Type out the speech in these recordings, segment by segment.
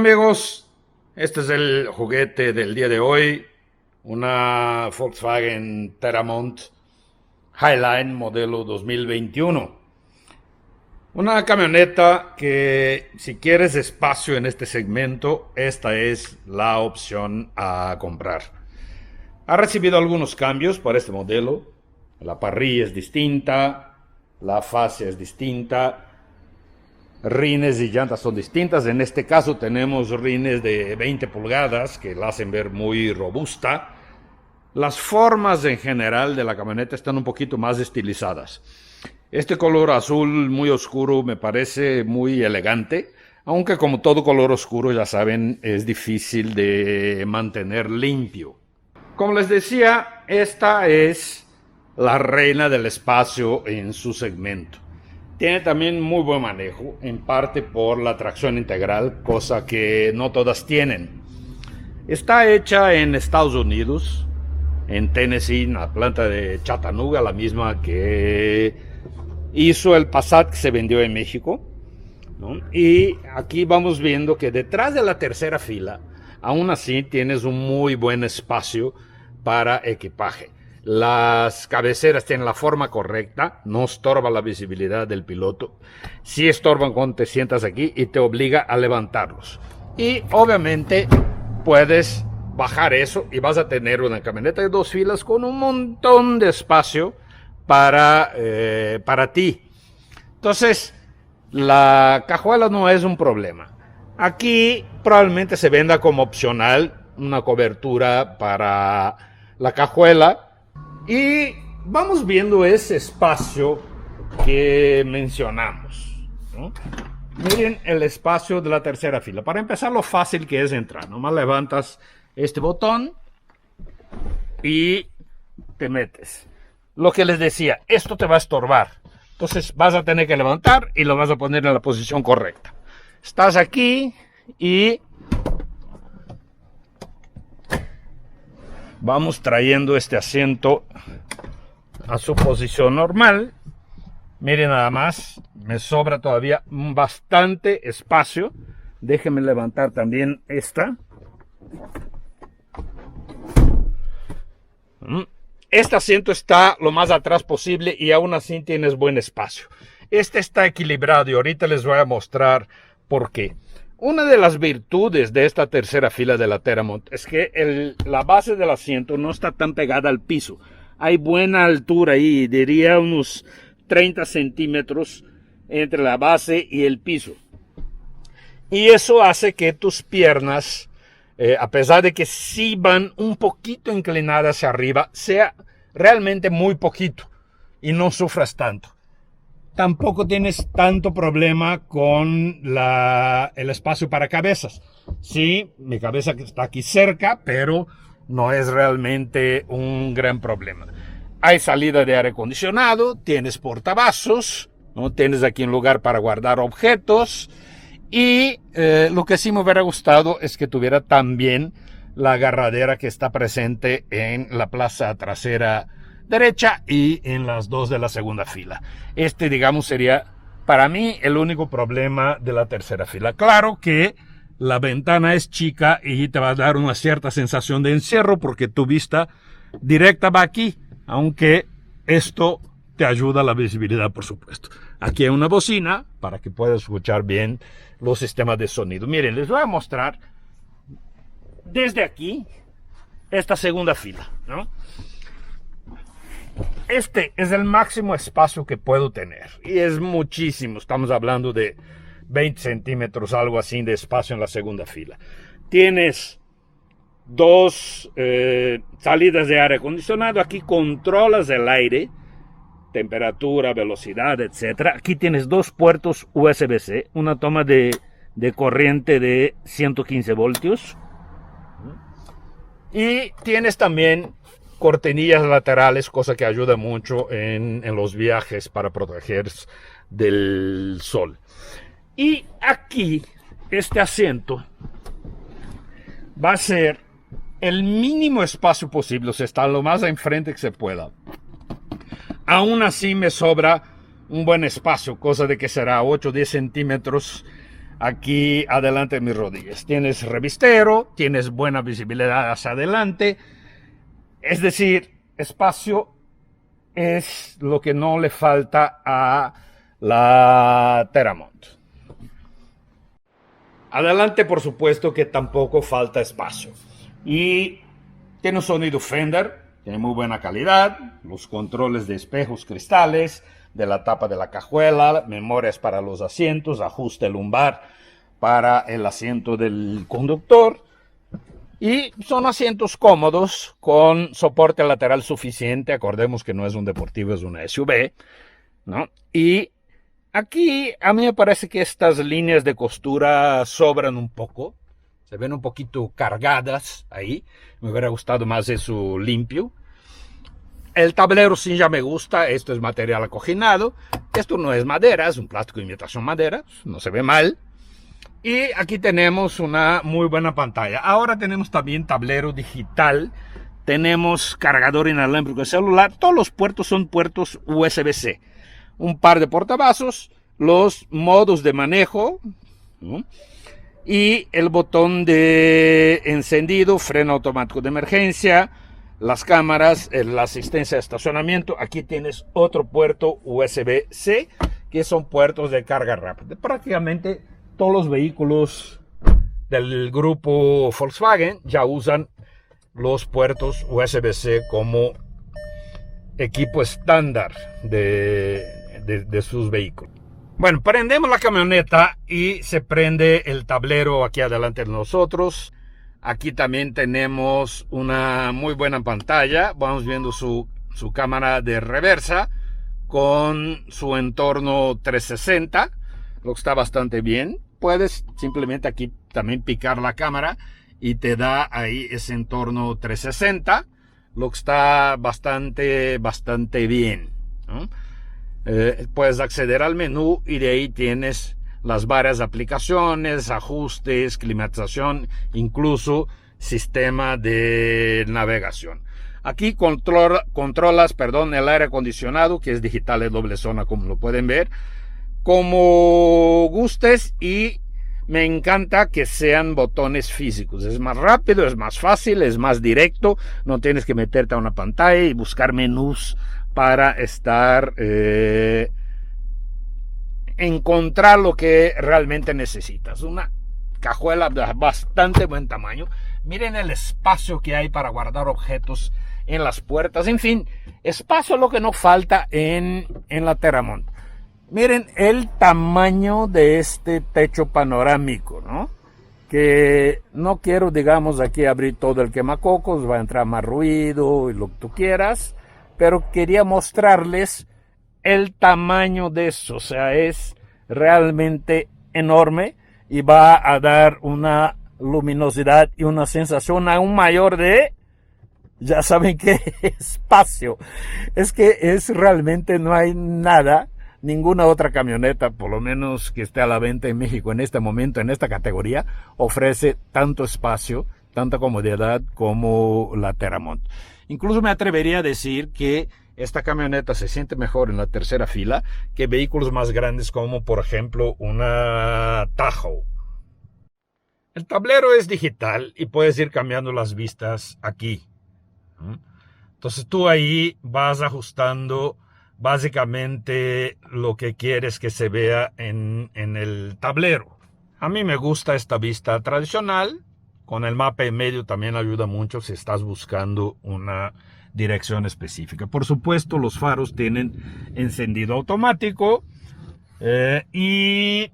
Amigos, este es el juguete del día de hoy, una Volkswagen Terramont Highline modelo 2021. Una camioneta que, si quieres espacio en este segmento, esta es la opción a comprar. Ha recibido algunos cambios para este modelo. La parrilla es distinta, la fascia es distinta, rines y llantas son distintas. En este caso tenemos rines de 20 pulgadas que la hacen ver muy robusta. Las formas en general de la camioneta están un poquito más estilizadas. Este color azul muy oscuro me parece muy elegante, aunque como todo color oscuro, ya saben, es difícil de mantener limpio. Como les decía, esta es la reina del espacio en su segmento. Tiene también muy buen manejo, en parte por la tracción integral, cosa que no todas tienen. Está hecha en Estados Unidos, en Tennessee, en la planta de Chattanooga, la misma que hizo el Passat que se vendió en México, ¿no? Y aquí vamos viendo que detrás de la tercera fila, aún así tienes un muy buen espacio para equipaje. Las cabeceras tienen la forma correcta, no estorba la visibilidad del piloto. Sí estorban cuando te sientas aquí y te obliga a levantarlos. Y obviamente puedes bajar eso y vas a tener una camioneta de dos filas con un montón de espacio para ti. Entonces, la cajuela no es un problema. Aquí probablemente se venda como opcional una cobertura para la cajuela. Y vamos viendo ese espacio que mencionamos, ¿no? Miren el espacio de la tercera fila. Para empezar, lo fácil que es entrar. Nomás levantas este botón y te metes. Lo que les decía, esto te va a estorbar. Entonces vas a tener que levantar y lo vas a poner en la posición correcta. Estás aquí y vamos trayendo este asiento a su posición normal. Miren nada más, me sobra todavía bastante espacio. Déjenme levantar también esta. Este asiento está lo más atrás posible y aún así tienes buen espacio. Este está equilibrado y ahorita les voy a mostrar por qué. Una de las virtudes de esta tercera fila de la Terramont es que la base del asiento no está tan pegada al piso. Hay buena altura ahí, diría unos 30 centímetros entre la base y el piso. Y eso hace que tus piernas, a pesar de que sí van un poquito inclinadas hacia arriba, sea realmente muy poquito y no sufras tanto. Tampoco tienes tanto problema con el espacio para cabezas. Sí, mi cabeza está aquí cerca, pero no es realmente un gran problema. Hay salida de aire acondicionado, tienes portavasos, ¿no? Tienes aquí un lugar para guardar objetos. Y lo que sí me hubiera gustado es que tuviera también la agarradera que está presente en la plaza trasera derecha y en las dos de la segunda fila. Digamos, sería para mí el único problema de la tercera fila. Claro que la ventana es chica y te va a dar una cierta sensación de encierro porque tu vista directa va aquí, aunque esto te ayuda a la visibilidad, por supuesto. Aquí hay una bocina para que puedas escuchar bien los sistemas de sonido. Miren, les voy a mostrar desde aquí esta segunda fila, ¿no? Este es el máximo espacio que puedo tener y es muchísimo. Estamos hablando de 20 centímetros, algo así de espacio en la segunda fila. Tienes dos salidas de aire acondicionado. Aquí controlas el aire, temperatura, velocidad, etc. Aquí tienes dos puertos USB-C, una toma de corriente de 115 voltios. Y tienes también cortinillas laterales, cosa que ayuda mucho en los viajes para protegerse del sol. Y aquí, este asiento va a ser el mínimo espacio posible, o sea, está lo más enfrente que se pueda. Aún así me sobra un buen espacio, cosa de que será 8 o 10 centímetros aquí adelante de mis rodillas. Tienes revistero, tienes buena visibilidad hacia adelante. Es decir, espacio es lo que no le falta a la Teramont. Adelante, por supuesto que tampoco falta espacio. Y tiene un sonido Fender, tiene muy buena calidad, los controles de espejos cristales, de la tapa de la cajuela, memorias para los asientos, ajuste lumbar para el asiento del conductor. Y son asientos cómodos con soporte lateral suficiente. Acordemos que no es un deportivo, es una SUV, ¿no? Y aquí a mí me parece que estas líneas de costura sobran un poco. Se ven un poquito cargadas ahí. Me hubiera gustado más eso limpio. El tablero sí ya me gusta. Esto es material acoginado. Esto no es madera, es un plástico de imitación madera. No se ve mal. Y aquí tenemos una muy buena pantalla. Ahora tenemos también tablero digital. Tenemos cargador inalámbrico de celular. Todos los puertos son puertos USB-C. Un par de portavasos. Los modos de manejo, ¿no? Y el botón de encendido, freno automático de emergencia, las cámaras, la asistencia de estacionamiento. Aquí tienes otro puerto USB-C, que son puertos de carga rápida. Prácticamente todos los vehículos del grupo Volkswagen ya usan los puertos USB-C como equipo estándar de sus vehículos. Bueno, prendemos la camioneta y se prende el tablero aquí adelante de nosotros. Aquí también tenemos una muy buena pantalla. Vamos viendo su cámara de reversa con su entorno 360, lo que está bastante bien. Puedes simplemente aquí también picar la cámara y te da ahí ese entorno 360, lo que está bastante bien, ¿no? Puedes acceder al menú y de ahí tienes las varias aplicaciones, ajustes, climatización, incluso sistema de navegación. Aquí controlas el aire acondicionado, que es digital de doble zona, como lo pueden ver, como gustes, y me encanta que sean botones físicos. Es más rápido, es más fácil, es más directo. No tienes que meterte a una pantalla y buscar menús para encontrar lo que realmente necesitas. Una cajuela de bastante buen tamaño. Miren el espacio que hay para guardar objetos en las puertas. En fin, espacio es lo que no falta en la Teramont. Miren el tamaño de este techo panorámico, ¿no? Que no quiero, digamos, aquí abrir todo el quemacocos, va a entrar más ruido y lo que tú quieras, pero quería mostrarles el tamaño de eso. O sea, es realmente enorme y va a dar una luminosidad y una sensación aún mayor de, ya saben qué, espacio. Es que realmente no hay nada, ninguna otra camioneta, por lo menos que esté a la venta en México en este momento, en esta categoría, ofrece tanto espacio, tanta comodidad como la Teramont. Incluso me atrevería a decir que esta camioneta se siente mejor en la tercera fila que vehículos más grandes como, por ejemplo, una Tahoe. El tablero es digital y puedes ir cambiando las vistas aquí. Entonces tú ahí vas ajustando básicamente lo que quieres que se vea en el tablero. A mí me gusta esta vista tradicional. Con el mapa en medio también ayuda mucho si estás buscando una dirección específica. Por supuesto, los faros tienen encendido automático. Y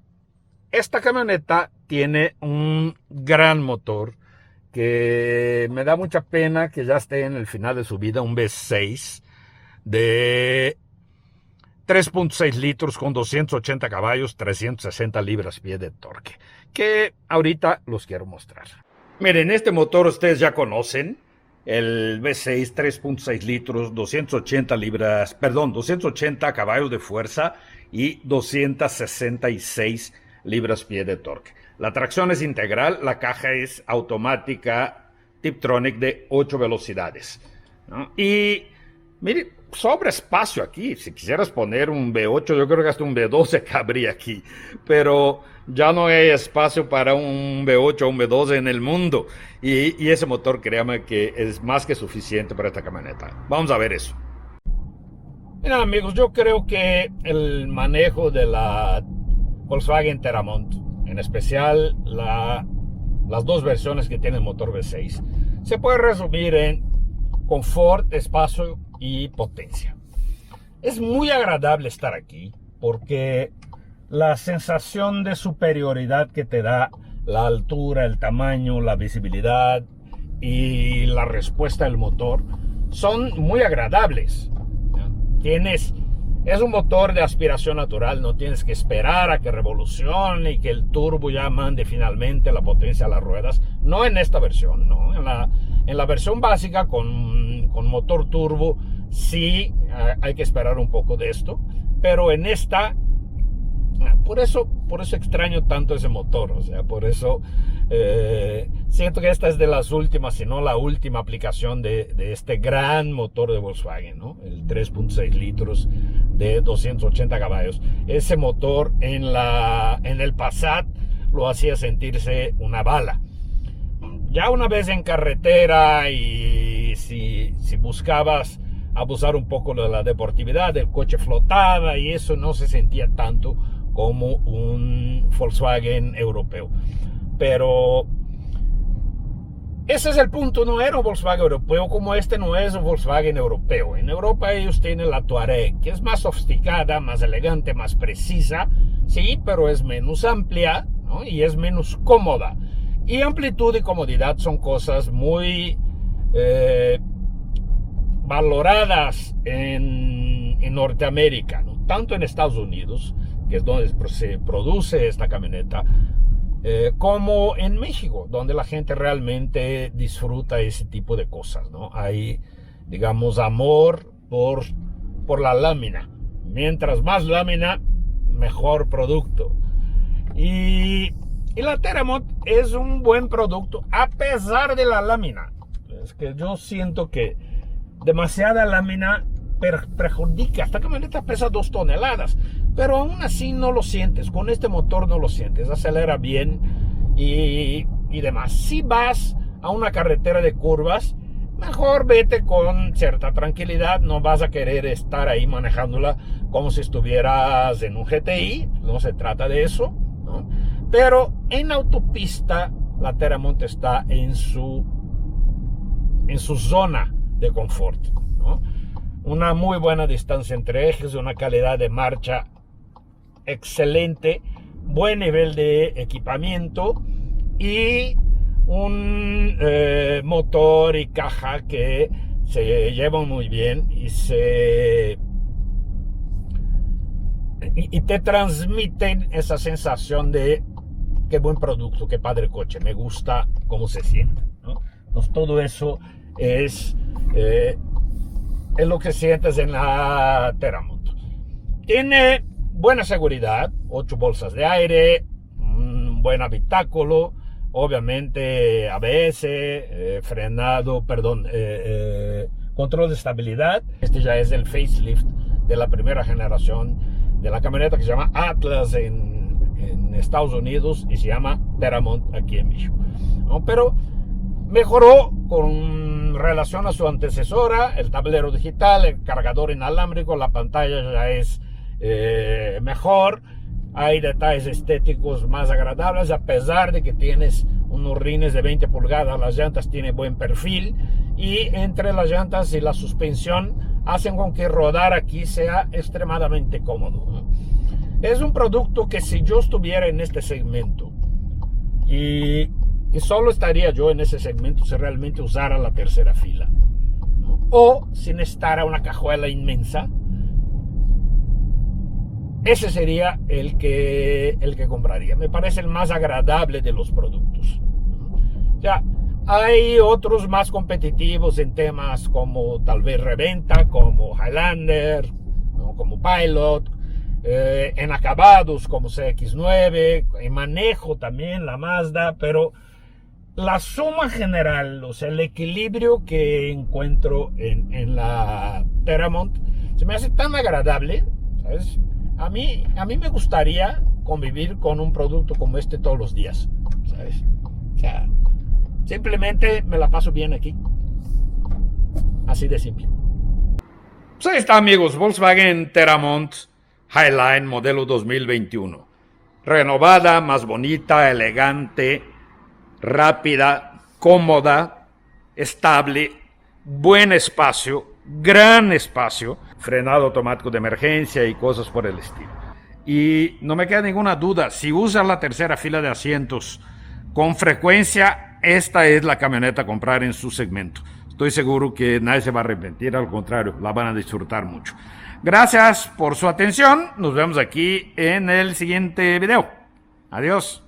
esta camioneta tiene un gran motor que me da mucha pena que ya esté en el final de su vida, un V6 de 3.6 litros con 280 caballos, 360 libras-pie de torque, que ahorita los quiero mostrar. Miren, este motor ustedes ya conocen, el V6 3.6 litros, 280 caballos de fuerza y 266 libras-pie de torque. La tracción es integral, la caja es automática Tiptronic de 8 velocidades, ¿no? Y Mire, sobra espacio aquí. Si quisieras poner un V8, yo creo que hasta un V12 cabría aquí. Pero ya no hay espacio para un V8 o un V12 en el mundo. Y ese motor, créame que es más que suficiente para esta camioneta. Vamos a ver eso. Mira, amigos, yo creo que el manejo de la Volkswagen Teramont, en especial las dos versiones que tienen motor V6, se puede resumir en confort, espacio y potencia. Es muy agradable estar aquí porque la sensación de superioridad que te da la altura, el tamaño, la visibilidad y la respuesta del motor son muy agradables. Es un motor de aspiración natural, no tienes que esperar a que revolucione y que el turbo ya mande finalmente la potencia a las ruedas. No en esta versión, ¿no? En la versión básica con motor turbo sí hay que esperar un poco de esto, pero en esta, por eso extraño tanto ese motor, o sea, por eso siento que esta es de las últimas, si no la última aplicación de este gran motor de Volkswagen, ¿no? El 3.6 litros de 280 caballos. Ese motor en el Passat lo hacía sentirse una bala. Ya una vez en carretera y si buscabas abusar un poco de la deportividad, el coche flotaba y eso no se sentía tanto como un Volkswagen europeo. Pero ese es el punto, no era un Volkswagen europeo como este no es un Volkswagen europeo. En Europa ellos tienen la Touareg, que es más sofisticada, más elegante, más precisa, sí, pero es menos amplia, ¿no? Y es menos cómoda. Y amplitud y comodidad son cosas muy valoradas en Norteamérica, ¿no? Tanto en Estados Unidos, que es donde se produce esta camioneta, como en México, donde la gente realmente disfruta ese tipo de cosas, ¿no? Hay, digamos, amor por la lámina. Mientras más lámina, mejor producto. Y la Teramont es un buen producto a pesar de la lámina. Es que yo siento que demasiada lámina perjudica. Esta camioneta pesa 2 toneladas, pero aún así no lo sientes. Con este motor no lo sientes, acelera bien y demás. Si vas a una carretera de curvas, mejor vete con cierta tranquilidad. No vas a querer estar ahí manejándola como si estuvieras en un GTI. No se trata de eso, ¿no? Pero en autopista la Teramont está en su zona de confort, ¿no? Una muy buena distancia entre ejes, una calidad de marcha excelente, buen nivel de equipamiento y un motor y caja que se llevan muy bien y te transmiten esa sensación de qué buen producto, qué padre coche, me gusta cómo se siente, ¿no? Entonces todo eso es lo que sientes en la Teramont. Tiene buena seguridad, 8 bolsas de aire, un buen habitáculo, obviamente ABS, control de estabilidad. Este ya es el facelift de la primera generación de la camioneta que se llama Atlas en Estados Unidos y se llama Teramont aquí en México, ¿no? Pero mejoró con relación a su antecesora, el tablero digital, el cargador inalámbrico, la pantalla ya es mejor, hay detalles estéticos más agradables, a pesar de que tienes unos rines de 20 pulgadas, las llantas tienen buen perfil y entre las llantas y la suspensión hacen con que rodar aquí sea extremadamente cómodo, ¿no? Es un producto que si yo estuviera en este segmento y solo estaría yo en ese segmento si realmente usara la tercera fila, ¿no? O si necesitara una cajuela inmensa, ese sería el que compraría. Me parece el más agradable de los productos, ¿no? Ya hay otros más competitivos en temas como tal vez reventa, como Highlander, ¿no? Como Pilot, en acabados como CX-9, en manejo también la Mazda, pero la suma general, o sea, el equilibrio que encuentro en la Teramont se me hace tan agradable, ¿sabes? A mí me gustaría convivir con un producto como este todos los días, ¿sabes? O sea, simplemente me la paso bien aquí. Así de simple. Pues ahí está, amigos, Volkswagen Teramont Highline modelo 2021. Renovada, más bonita, elegante, rápida, cómoda, estable, buen espacio, gran espacio, frenado automático de emergencia y cosas por el estilo. Y no me queda ninguna duda, si usas la tercera fila de asientos con frecuencia, esta es la camioneta a comprar en su segmento. Estoy seguro que nadie se va a arrepentir, al contrario, la van a disfrutar mucho. Gracias por su atención, nos vemos aquí en el siguiente video. Adiós.